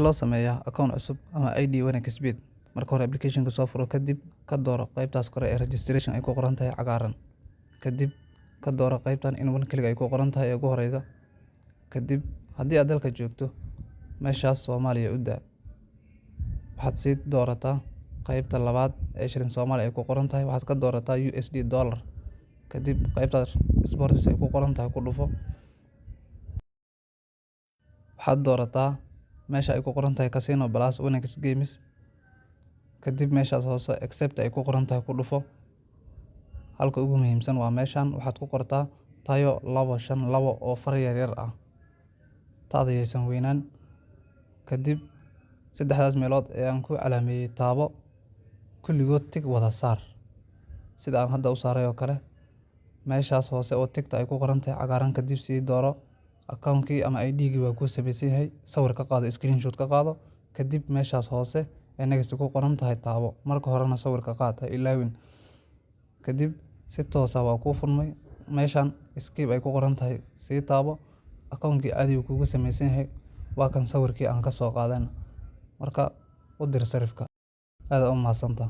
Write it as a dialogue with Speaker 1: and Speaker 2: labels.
Speaker 1: loo sameeyaa account cusub ama ID Wanaagsan marka hore application-ka soo furo kadib ka dooro qaybtaas kore ee registration ay ku qoran tahay cagaaran kadib ka dooro qaybtan in one click ay ku qoran tahay ee ugu horeyda kadib haddii aad dalka joogto meeshaas Soomaaliya u daa waxaad sii doorataa qaybta labaad ee shilin Soomaali ay ku qoran tahay waxaad ka doorataa USD dollar kadib qaybta sports ay ku qoran tahay ku dhufo waxaad doorataa meesha ay ku qoran tahay Casino Plus Wanaagsan Games kadib meeshaas hoose accept ay ku qoran tahay ku dhufo halka ugu muhiimsan waa meeshan waxaad ku qortaa tayo 252 oo far yar ah taadaysan weynaan kadib saddexdaas meelood ee aan ku calaameeyay taabo kulligood tig wada saar sida aan hadda u saaray oo kale meeshaas hoose oo tigta ay ku qoran tahay cagaaran kadib sii dooro account-kii ama ID-gii waa ku samaysan yahay sawir ka qaado screenshot ka qaado kadib meeshaas hoose ee next ku qoran tahay taabo marka horena sawir ka qaad ha ilaawin kadib si toos ah waa ku furmay meeshan escape ay ku qoran tahay sii taabo account-kii adigu kugu samaysan yahay waa kan sawirkii aan ka soo qaadan marka u dir sarifka aad u mahadsantahay.